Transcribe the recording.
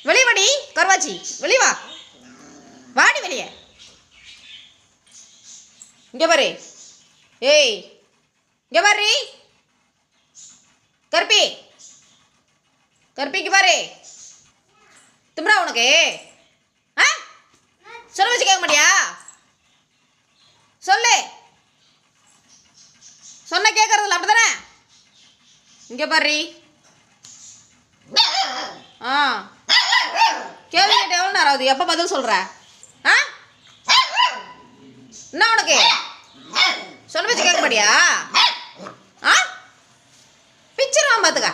வெளியே வாடி கருவாச்சி, வெளியே வா, வாடி வெளியே. இங்கே பாரு, ஏய் இங்கே பாரு கருப்பி, கருப்பிக்கு பாரு, திமிரா உனக்கு? ஆ சொல்ல வச்சு கேட்க மாட்டியா? சொல்லு, சொன்ன கேட்கறதில்ல அப்படித்தானே? இங்கே பாரு. ஆ கேள்வி கேட்ட எவ்வளோ நேரம் ஆகுது? எப்போ பதில் சொல்கிற? ஆ என்ன உனக்கு சொல்ல வச்சு கேட்க மாட்டியா? ஆ பிச்சிருவான் பார்த்துக்க.